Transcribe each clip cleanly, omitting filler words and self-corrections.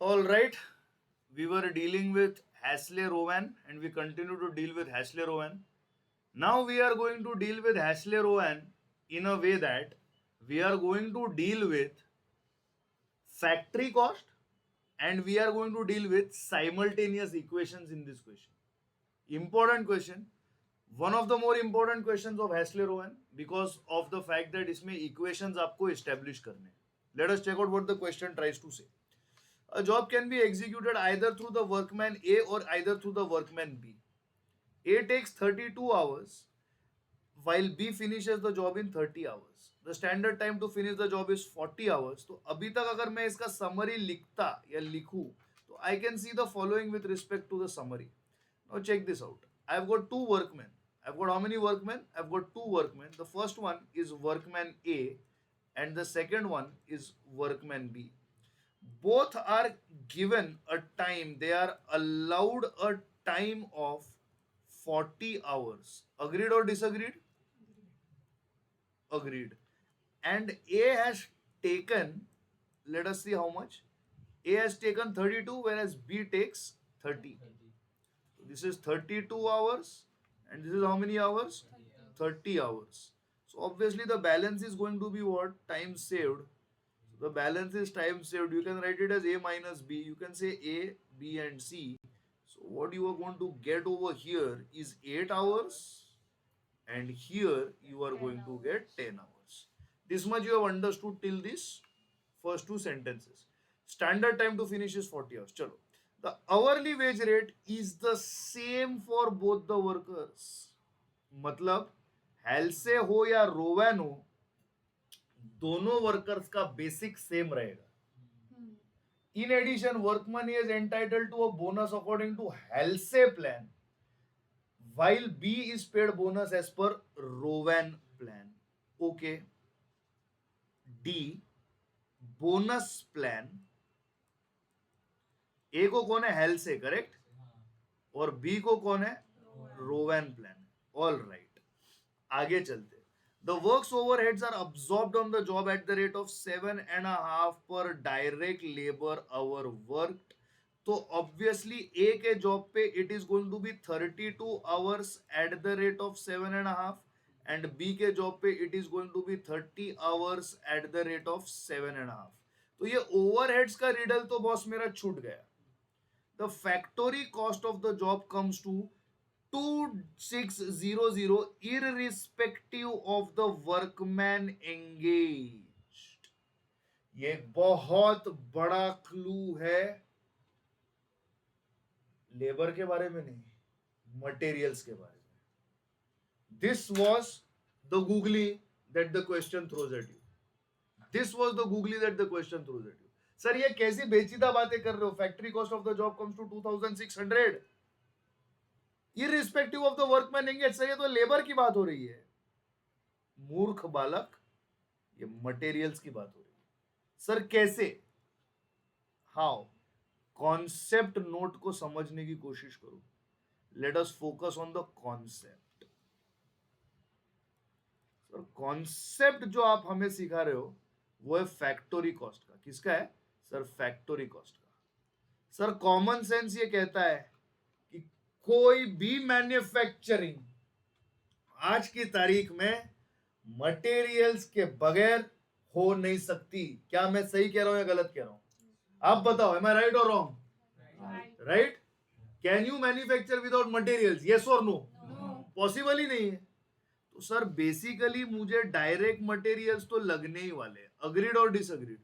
All right, we were dealing with Hasler-Rowan and we continue to deal with Hasler-Rowan. Now we are going to deal with Hasler-Rowan in a way that we are going to deal with factory cost and we are going to deal with simultaneous equations in this question. Important question. One of the more important questions of Hasler-Rowan because of the fact that इसमें equations आपको establish करने हैं. Let us check out what the question tries to say. A job can be executed either through the workman A or either through the workman B. A takes 32 hours while B finishes the job in 30 hours. The standard time to finish the job is 40 hours. तो अभी तक अगर मैं इसका summary लिखता या लिखूं तो I can see the following with respect to the summary. Now check this out. I've got two workmen. I've got how many workmen? I've got two workmen. The first one is workman A and the second one is workman B. Both are given a time, they are allowed a time of 40 hours. Agreed or disagreed? Agreed. And A has taken, let us see how much. A has taken 32 whereas B takes 30. So this is 32 hours and this is how many hours? 30 hours. So obviously the balance is going to be what? Time saved. The balance is time saved. You can write it as A minus B. You can say A, B and C. So what you are going to get over here is 8 hours and here you are going to get 10 hours. This much you have understood till this first two sentences. Standard time to finish is 40 hours. Chalo. The hourly wage rate is the same for both the workers. मतलब हेल्से हो या रोवैन हो दोनों workers का basic same रहेगा. In addition, workman is entitled to a bonus according to Halsey plan, while B is paid bonus as per Rowan plan. Okay. D. Bonus plan. A को कौन है? Halsey, correct. और B को कौन है? Rowan plan. All right. आगे चलते. The works overheads are absorbed on the job at the rate of 7.5 per direct labor hour worked. तो obviously A के job पे it is going to be 32 hours at the rate of 7.5 and B के job पे it is going to be 30 hours at the rate of 7.5. तो ये overheads का riddle तो boss मेरा छूट गया. The factory cost of the job comes to 2600 irrespective of the workman engaged. ये बहुत बड़ा क्लू है. लेबर के बारे में नहीं, मटेरियल्स के बारे में. This was the googly that the question throws at you. This was the googly that the question throws at you. Sir ये कैसी बेचीदा बातें कर रहे हो? Factory cost of the job comes to 2600 irrespective of the workman engage. Sir ये तो labour की बात हो रही है. मूर्ख बालक, ये मटेरियल्स की बात हो रही है. सर कैसे? हाउ? कॉन्सेप्ट नोट को समझने की कोशिश करो. Let us focus on the concept. Sir concept जो आप हमें सिखा रहे हो वो है फैक्टोरी कॉस्ट का. किसका है सर? फैक्टोरी कॉस्ट का. सर कॉमन सेंस ये कहता है कि कोई भी मैन्युफैक्चरिंग आज की तारीख में मटेरियल्स के बगैर हो नहीं सकती. क्या मैं सही कह रहा हूं या गलत कह रहा हूं? आप बताओ, एम आई राइट और wrong? Right. Can you manufacture without materials? Yes और नो? पॉसिबल ही नहीं है. तो सर बेसिकली मुझे डायरेक्ट मटेरियल्स तो लगने ही वाले. अग्रीड और डिसअग्रीड?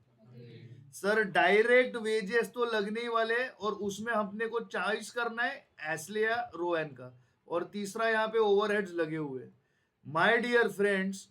सर डायरेक्ट वेजेस तो लगने ही वाले और उसमें अपने को चॉइस करना है एस्ले या रोएन का. और तीसरा यहाँ पे ओवरहेड्स लगे हुए. माय डियर फ्रेंड्स,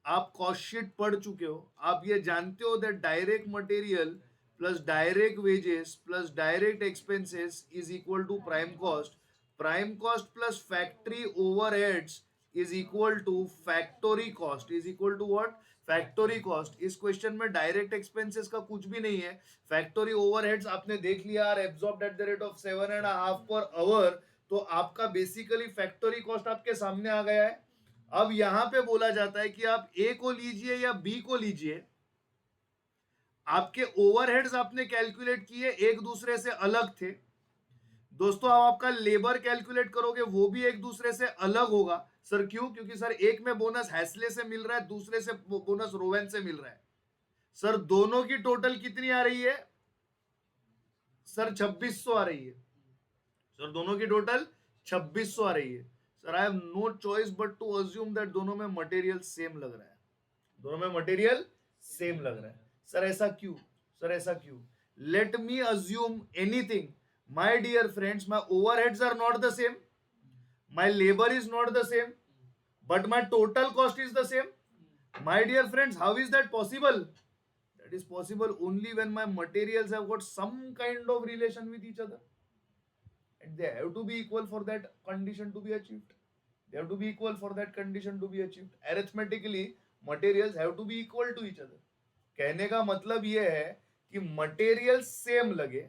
आप कॉस्ट शीट पढ़ चुके हो. आप ये जानते हो that direct material plus direct wages plus direct expenses is equal to prime cost. Prime cost plus factory overheads is equal to factory cost is equal to what? Factory cost. इस question में direct expenses का कुछ भी नहीं है. फैक्टोरी overheads आपने देख लिया are absorbed at the rate of 7.5 per our. तो आपका बेसिकली फैक्टोरी कॉस्ट आपके सामने आ गया है. अब यहां पे बोला जाता है कि आप ए को लीजिए या बी को लीजिए, आपके ओवरहेड्स आपने कैलकुलेट किए, एक दूसरे से अलग थे। दोस्तों आप आपका लेबर कैलकुलेट करोगे, वो भी एक दूसरे से अलग होगा। सर क्यों? क्योंकि सर एक में बोनस हैसले से मिल रहा है, दूसरे से बोनस रोवेन से मिल रहा है। सर दोनों की टोटल कितनी आ रही है? सर 2600 आ रही है। सर दोनों की टोटल 2600 आ रही है। Sir I have no choice but to assume that दोनों में मटेरियल सेम लग रहा है। दोनों में मटेरियल सेम लग रहा है। सर ऐसा क्यों? सर ऐसा क्यों? Let me assume anything. My dear friends, my overheads are not the same, my labour is not the same, but my total cost is the same. My dear friends, how is that possible? That is possible only when my materials have got some kind of relation with each other, and they have to be equal for that condition to be achieved. They have to be equal for that condition to be achieved. Arithmetically materials have to be equal to each other. कहने का मतलब यह है कि material same लगे,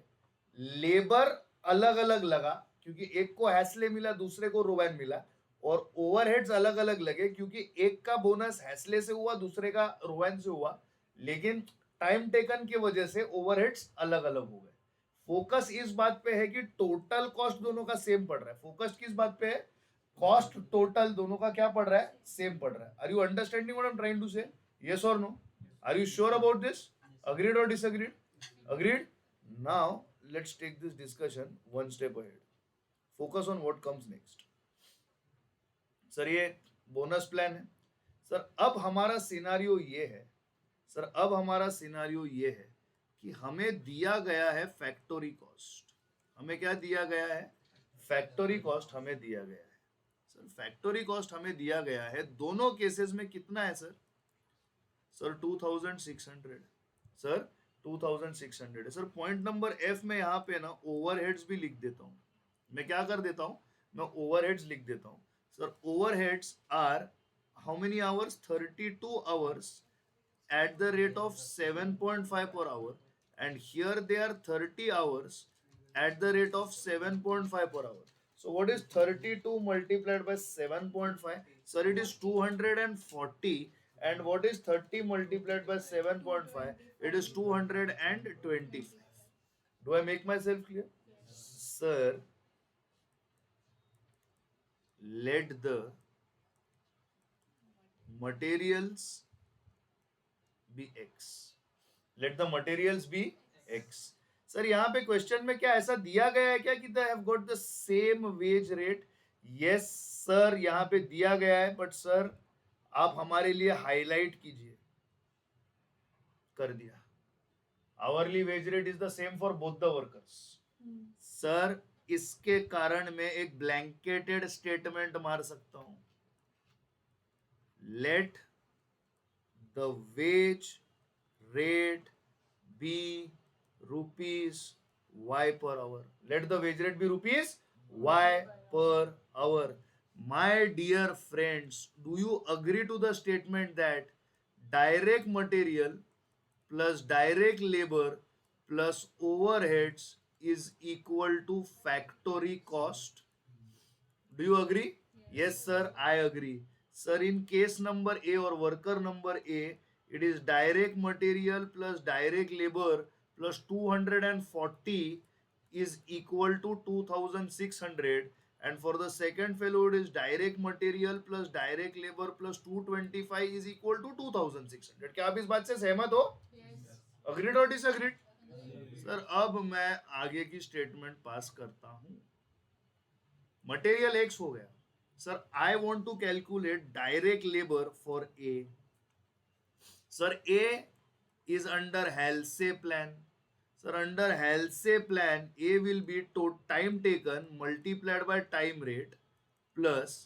labour अलग अलग लगा क्योंकि एक को हैसले मिला, दूसरे को रोवैन मिला, और ओवरहेड्स अलग अलग लगे क्योंकि एक का बोनस हैसले से हुआ, दूसरे का रोवैन से हुआ, लेकिन टाइम टेकन की वजह से ओवरहेड्स अलग अलग हो गए। फोकस इस बात पे है कि टोटल कॉस्ट दोनों का सेम पड़ रहा है। फोकस किस बात पे है? कॉस्ट टोटल दोनों का क्या पड़ रहा है? सेम पड़ रहा है। Are you understanding what I am trying to say? Yes और no? Are you sure about this? Agreed or disagreed? Agreed? Now, let's take this discussion one step ahead. Focus on what comes next. Sir ये bonus plan है। Sir अब हमारा scenario ये है, sir अब हमारा scenario ये है कि हमें दिया गया है फैक्टोरी कॉस्ट। हमें क्या दिया गया है? फैक्टोरी कॉस्ट हमें दिया गया है। सर फैक्टोरी कॉस्ट हमें दिया गया है, दोनों केसेस में कितना है सर? सर 2600। सर 2600 है। सर पॉइंट नंबर एफ में यहाँ पे ना ओवरहेड्स भी लिख देता हूँ। मैं क्या कर देता हूँ? मैं ओवरहेड्स लिख देता हूँ। Sir overheads are how many hours? 32 hours at the rate of 7.5 per hour, and here they are 30 hours at the rate of 7.5 per hour. So what is 32 multiplied by 7.5? Sir, it is 240. And what is 30 multiplied by 7.5? It is 225. Do I make myself clear? Sir, let the materials be x. Let the materials be x. Sir यहाँ पे question में क्या ऐसा दिया गया है क्या कि they have got the same wage rate? Yes sir, यहाँ पे दिया गया है, बट सर आप हमारे लिए हाईलाइट कीजिए। कर दिया। Hourly wage rate is the same for both the workers. Sir इसके कारण मैं एक ब्लैंकेटेड स्टेटमेंट मार सकता हूं, let the ways rate be rupees y per hour. Let the wage rate be rupees y per hour. My dear friends, do you agree to the statement that direct material plus direct labor plus overheads is equal to factory cost? Do you agree? Yes sir, I agree. Sir, in case number A or worker number A, it is direct material plus direct labor plus 240 is equal to 2600, and for the second fellow it is direct material plus direct labor plus 225 is equal to 2600. क्या आप इस बात से सहमत हो? Agreed और disagreed? Sir अब मैं आगे की स्टेटमेंट पास करता हूं। मटेरियल एक्स हो गया। Sir I want to calculate direct labour for A. Sir, A is under Halsey plan. Sir, under Halsey plan, A will be time taken multiplied by time rate plus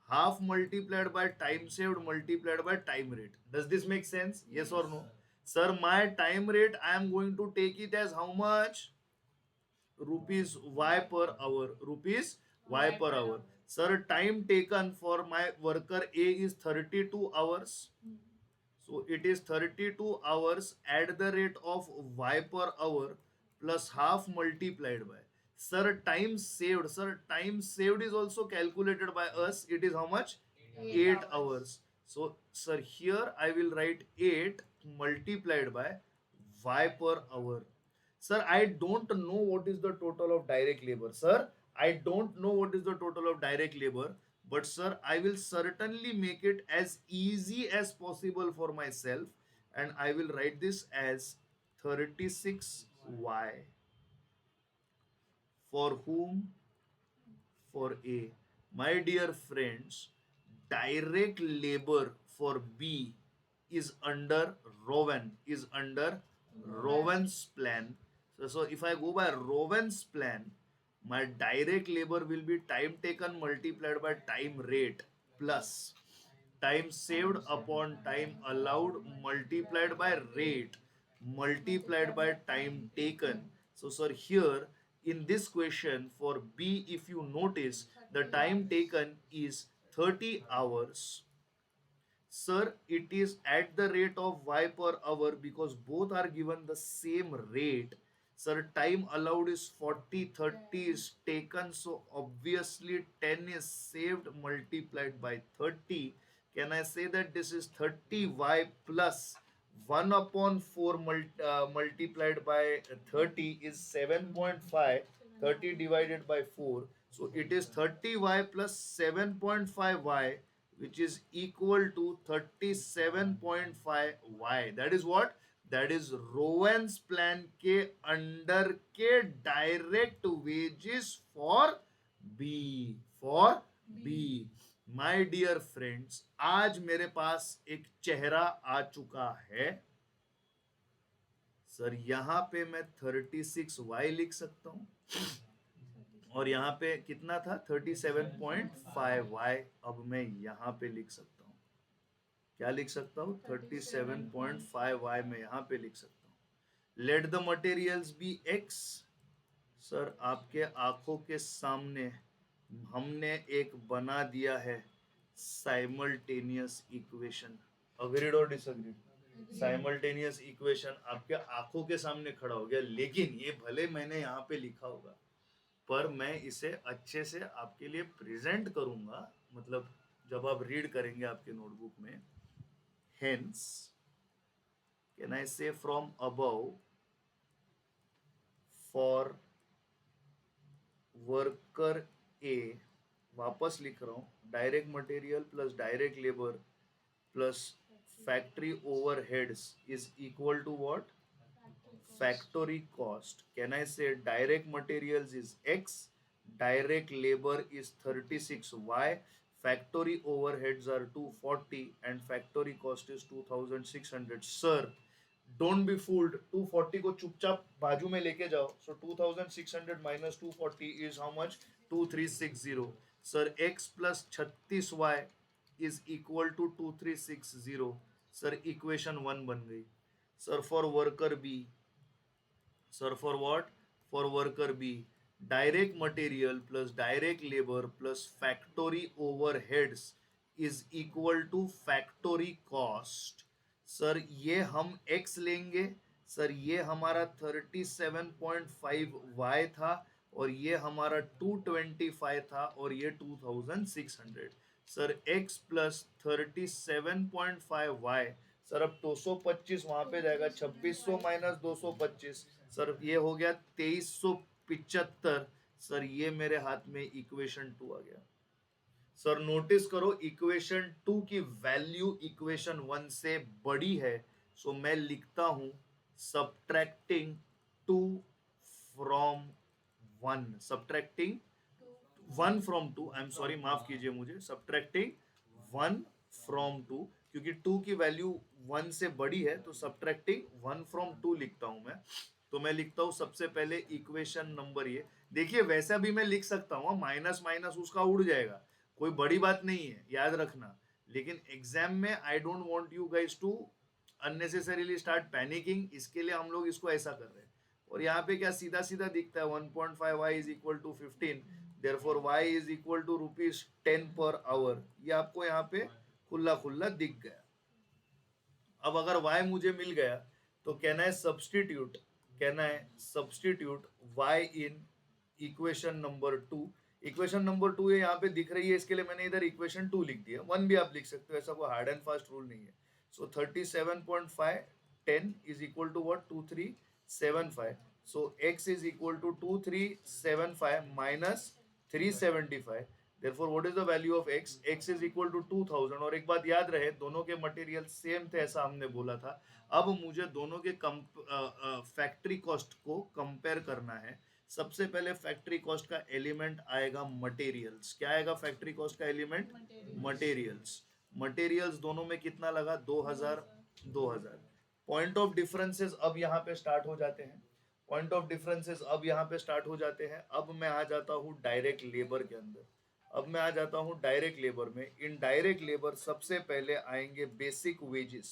half multiplied by time saved multiplied by time rate. Does this make sense? Yes or no? Sir, my time rate, I am going to take it as how much? Rupees y per hour. Rupees y per hour. Sir, time taken for my worker A is 32 hours. So it is 32 hours at the rate of y per hour plus half multiplied by. Sir, time saved. Sir, time saved is also calculated by us. It is how much? 8 hours. So, sir, here I will write 8 multiplied by y per hour. Sir, I don't know what is the total of direct labor. Sir, I don't know what is the total of direct labor, but sir, I will certainly make it as easy as possible for myself, and I will write this as 36y. For whom? For A. My dear friends, direct labor for B is under Rowan's plan. So if I go by Rowan's plan, my direct labor will be time taken multiplied by time rate plus time saved upon time allowed multiplied by rate multiplied by time taken. So sir, here in this question for B, if you notice, the time taken is 30 hours. Sir, it is at the rate of y per hour because both are given the same rate. Sir, time allowed is 40, 30 is taken, so obviously 10 is saved multiplied by 30. Can I say that this is 30y plus 1 upon 4 multiplied by 30 is 7.5, 30 divided by 4. So it is 30y plus 7.5y, which is equal to 37.5y. That is what? That is Rowan's plan के under के direct wages for B. For B. My dear friends, आज मेरे पास एक चेहरा आ चुका है. Sir, यहां पे मैं 36y लिख सकता हूं और यहाँ पे कितना था 37.5y. अब मैं यहाँ पे लिख सकता हूँ, क्या लिख सकता हूँ? 37.5y में यहाँ पे लिख सकता हूँ. Let the materials be x. Sir, आपके आंखों के सामने हमने एक बना दिया है साइमल्टेनियस इक्वेशन. अग्रीड और डिसअग्रीड? साइमल्टेनियस इक्वेशन आपके आंखों के सामने खड़ा हो गया, लेकिन ये भले मैंने यहाँ पे लिखा होगा पर मैं इसे अच्छे से आपके लिए प्रेजेंट करूंगा, मतलब जब आप रीड करेंगे आपके नोटबुक में. Hence can I say from above for worker A, वापस लिख रहा हूं, direct material plus direct labour plus factory overheads is equal to what? Factory cost. Can I say direct materials is x, direct labor is 36y, factory overheads are 240 and factory cost is 2600. Sir, don't be fooled. 240 को चुपचाप बाजू में लेके जाओ. So 2600 minus 240 is how much? 2360. Sir, x plus 36y is equal to 2360. Sir, equation 1 बन गई. Sir, for worker B. Sir, for what? For worker B, direct material plus direct labor plus factory overheads is equal to factory cost. Sir, ये हम x लेंगे. Sir, ये हमारा 37.5y था और ये हमारा 225 था और ये 2600. Sir, x plus 37.5y. Sir, अब 225 वहां पे जाएगा, 2600 माइनस 225. सर, ये हो गया 2375. सर, ये मेरे हाथ में इक्वेशन 2 आ गया. सर, नोटिस करो इक्वेशन 2 की वैल्यू इक्वेशन 1 से बड़ी है, सो मैं लिखता हूं subtracting 2 from 1. Subtracting 1 from 2, I am sorry, माफ कीजिए मुझे, सब्ट्रैक्टिंग 1 फ्रॉम 2, क्योंकि 2 की वैल्यू 1 से बड़ी है तो सब्ट्रैक्टिंग 1 फ्रॉम 2 लिखता हूं मैं. तो मैं लिखता हूं सबसे पहले इक्वेशन नंबर ये. देखिए, वैसा भी मैं लिख सकता हूं, माइनस माइनस उसका उड़ जाएगा, कोई बड़ी बात नहीं है, याद रखना. लेकिन एग्जाम में I don't want you guys to unnecessarily start panicking, इसके लिए हम लोग इसको ऐसा कर रहे हैं. और यहाँ पे क्या सीधा सीधा दिखता है, 1.5y is equal to 15, therefore y is equal to ₹10 per our. ये आपको यहाँ पे खुला खुला दिख गया. अब अगर y मुझे मिल गया तो can I substitute y in equation number 2. Equation number 2 यहाँ पे दिख रही है, इसके लिए मैंने इधर इक्वेशन 2 लिख दिया. 1 भी आप लिख सकते हो, ऐसा कोई हार्ड एंड फास्ट रूल नहीं है. सो 37.5 10 is equal to what? 2375. So x is equal to 2375 minus 375. Therefore what is the value of x? X is equal to 2000. और एक बात याद रहे, दोनों के मटेरियल सेम थे, ऐसा हमने बोला था. अब मुझे दोनों के फैक्ट्री कॉस्ट को कंपेयर करना है. सबसे पहले फैक्ट्री कॉस्ट का एलिमेंट आएगा मटेरियल्स. क्या आएगा फैक्ट्री कॉस्ट का एलिमेंट? मटेरियल्स. मटेरियल्स दोनों में कितना लगा? 2000. 2000. पॉइंट ऑफ डिफरेंसेस अब यहाँ पे स्टार्ट हो जाते हैं. पॉइंट ऑफ डिफरेंसेस अब यहाँ पे स्टार्ट हो जाते हैं. अब मैं आ जाता हूँ डायरेक्ट लेबर के अंदर. अब मैं आ जाता हूँ डायरेक्ट लेबर में. इन डायरेक्ट लेबर सबसे पहले आएंगे बेसिक वेजेस.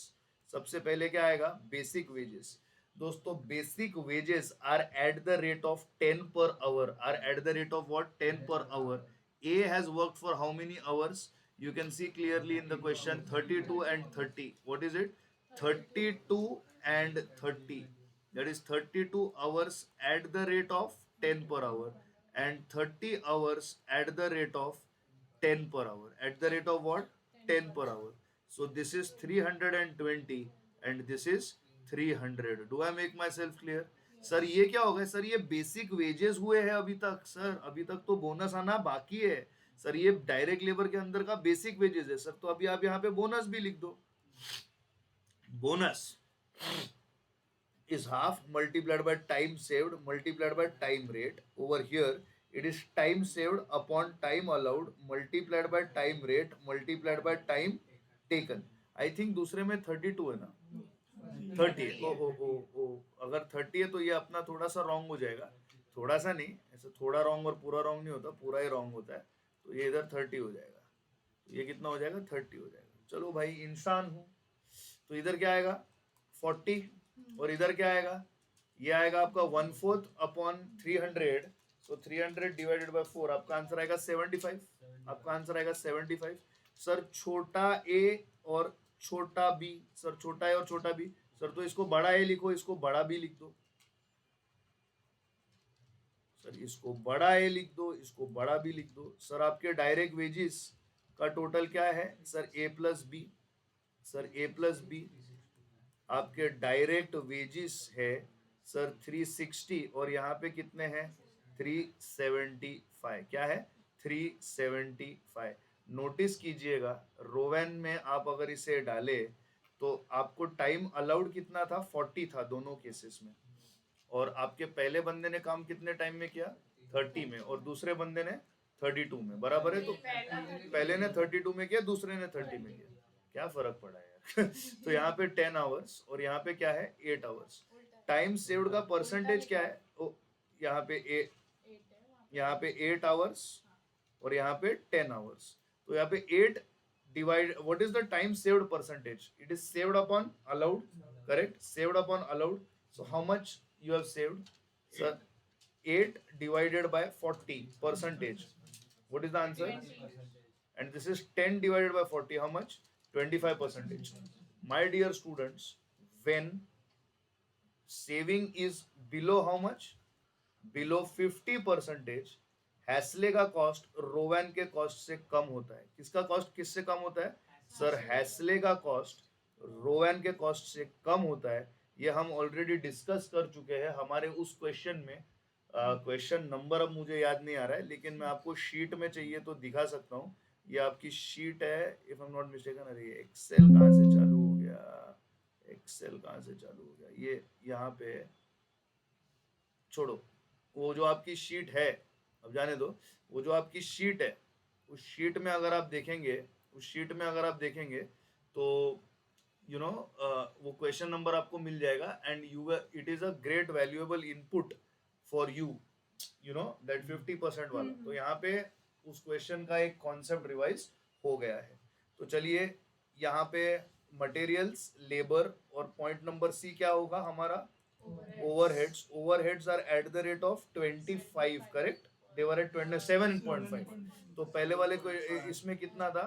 सबसे पहले क्या आएगा? Basic wages. दोस्तों basic wages are at the rate of 10 per hour. Are at the rate of what? 10 per hour. A has worked for how many hours? You can see clearly in the question 32 and 30. What is it? 32 and 30. That is 32 hours at the rate of 10 per hour and 30 hours at the rate of 10 per hour. At the rate of what? 10 per hour. So this is 320 and this is 300. Do I make myself clear? Sir ये क्या हो गया? Sir ये basic wages हुए हैं अभी तक. Sir अभी तक तो बोनस आना बाकी है. सर ये डायरेक्ट लेबर के अंदर का बेसिक वेजेस है. सर तो अभी आप यहाँ पे बोनस भी लिख दो. Bonus is half multiplied by time saved multiplied by time rate. Over here it is time saved upon time allowed multiplied by time rate multiplied by time taken. I think दूसरे में 32 है ना? 30 है. ओ अगर 30 है तो ये अपना थोड़ा सा रॉन्ग हो जाएगा. थोड़ा सा नहीं, ऐसे थोड़ा रॉन्ग और पूरा रॉन्ग नहीं होता, पूरा ही रॉन्ग होता है. तो ये इधर 30 हो जाएगा. तो ये कितना हो जाएगा? 30 हो जाएगा. चलो भाई इंसान हूं. तो इधर क्या आएगा? 40. और इधर क्या आएगा? ये आएगा आपका 1/4 अपॉन 300. So 300 divided by 4. आपका आंसर आएगा 75. आपका आंसर आएगा 75. सर छोटा ए और छोटा बी. सर छोटा ए और छोटा बी. सर तो इसको बड़ा ए लिखो, इसको बड़ा बी लिख दो. सर इसको बड़ा ए लिख दो, इसको बड़ा बी लिख दो. सर आपके डायरेक्ट वेजेस का टोटल क्या है? सर ए प्लस बी. सर ए प्लस बी. आपके डायरेक्ट वेजेस है सर 360 और यहाँ पे कितने हैं? 375. क्या है? 375. नोटिस कीजिएगा रोवेन में आप अगर इसे डाले तो आपको टाइम अलाउड कितना था? 40 था दोनों केसेस में. और आपके पहले बंदे ने काम कितने टाइम में किया? 30 में. और दूसरे बंदे ने 32 में. बराबर है. तो पहले ने 32 में किया, दूसरे ने 30 में किया. क्या फर्क पड़ा यार? तो यहाँ पे 10 आवर्स और यहाँ पे क्या है? 8 आवर्स. टाइम सेव्ड का परसेंटेज क्या है? यहाँ पे 8 आवर्स और यहाँ पे 10 आवर्स. तो यहाँ पे 8 divide, what is the time saved percentage? It is saved upon allowed. Correct? Saved upon allowed. So how much you have saved? Sir, 8 divided by 40 percentage. What is the answer? 20%. And this is 10 divided by 40. How much? 25%. My dear students, when saving is below how much? Below 50%, हैसले का cost रोवैन के cost से कम होता है. किसका cost किससे कम होता है? Sir हैसले का कॉस्ट रोवैन के कॉस्ट से कम होता है. ये हम ऑलरेडी डिस्कस कर चुके हैं हमारे उस क्वेश्चन में. क्वेश्चन नंबर अब मुझे याद नहीं आ रहा है, लेकिन मैं आपको शीट में चाहिए तो दिखा सकता हूँ. ये आपकी शीट है if I am not mistaken. अरे ये एक्सेल कहाँ से चालू हो गया? एक्सेल कहाँ से चालू हो गया? ये यहाँ पे छोड़ो. वो जो आपकी शीट है, अब जाने दो. वो जो आपकी शीट है, उस शीट में अगर आप देखेंगे तो you know वो क्वेश्चन नंबर आपको मिल जाएगा. And it is a great valuable input for you know that 50% वाला. तो यहाँ पे उस क्वेश्चन का एक कॉन्सेप्ट रिवाइज हो गया है. तो चलिए यहाँ पे मटेरियल्स, लेबर और पॉइंट नंबर सी क्या होगा हमारा? Overheads. Overheads are at the rate of 25. Correct? They were at 27.5. तो पहले वाले को इसमें कितना था?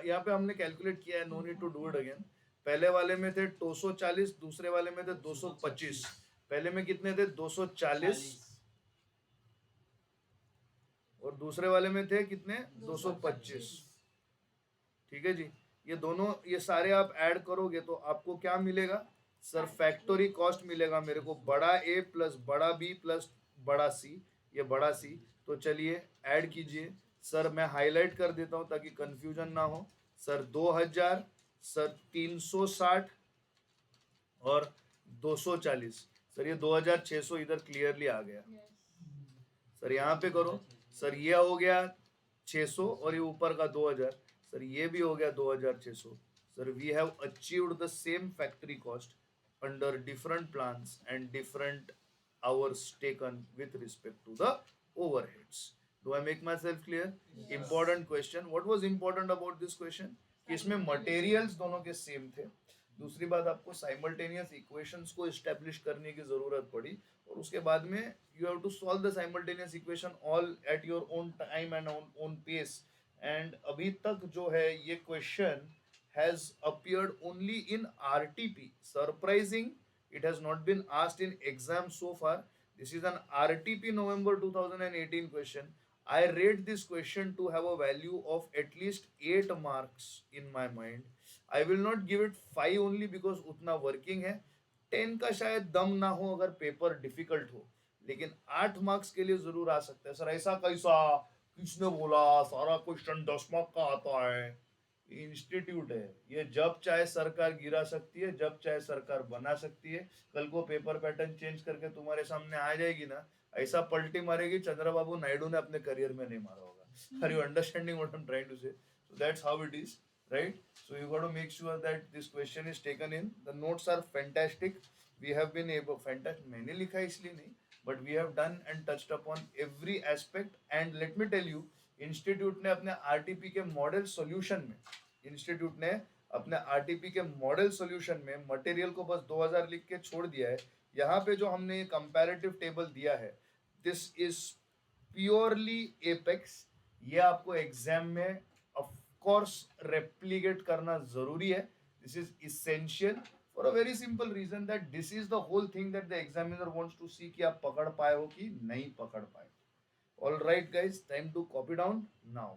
यहाँ पे हमने कैलकुलेट किया है, no need to do it again. पहले वाले में थे 240, दूसरे वाले में थे 225. पहले में कितने थे? 240 और दूसरे वाले में थे कितने? 225. ठीक है जी. ये दोनों, ये सारे आप ऐड करोगे तो आपको क्या मिलेगा? सर फैक्टोरी कॉस्ट मिलेगा मेरे को बड़ा ए प्लस बड़ा बी प्लस बड़ा सी, ये बड़ा सी। तो चलिए ऐड कीजिए सर, मैं हाईलाइट कर देता हूं ताकि कंफ्यूजन ना हो। सर 2000, सर 360 और 240। सर ये 2600 इधर क्लियरली आ गया। सर यहाँ पे करो सर, ये हो गया 600 और ये ऊपर का 2000। सर ये भी हो गया 2600। Sir we have achieved the same factory cost under different plans and different hours taken with respect to the overheads. Do I make myself clear? Yes. Important question. What was important about this question? कि इसमें materials दोनों के same थे। दूसरी बात, आपको simultaneous equations को establish करने की जरूरत पड़ी, और उसके बाद में you have to solve the simultaneous equation all at your own time and own pace. And अभी तक जो है ये question has appeared only in RTP. Surprising, it has not been asked in exam so far. This is an RTP November 2018 question. I rate this question to have a value of at least 8 marks in my mind. I will not give it 5 only because उतना working है। 10 का शायद दम ना हो अगर paper difficult हो, लेकिन 8 मार्क्स के लिए जरूर आ सकता है। सर ऐसा कैसा, किसने बोला सारा क्वेश्चन 10 मार्क का आता है? इंस्टीट्यूट है ये, जब चाहे सरकार गिरा सकती है, जब चाहे सरकार बना सकती है। कल को पेपर पैटर्न चेंज करके तुम्हारे सामने आ जाएगी ना, ऐसा पलटी मारेगी चंद्रबाबू नायडू ने अपने करियर में नहीं मारा होगा। Are you understanding what I am trying to say? So that's how it is, right? So you got to make sure that this question is taken in. The notes are fantastic, we have been able, fantastic मैंने लिखा है इसलिए नहीं, but we have done and touched upon every aspect. And let me tell you, institute ने अपने RTP के model solution में, institute ने अपने आरटीपी के मॉडल सॉल्यूशन में मटेरियल को बस 2000 लिख के छोड़ दिया है। यहाँ पे जो हमने कंपैरेटिव टेबल दिया है, दिस इज प्योरली एपेक्स। ये आपको एग्जाम में ऑफ कोर्स रेप्लिकेट करना जरूरी है। This is essential for a very simple reason that this is the whole thing that the examiner wants to see कि आप पकड़ पाए हो कि नहीं पकड़ पाए। All right guys, time to copy down now.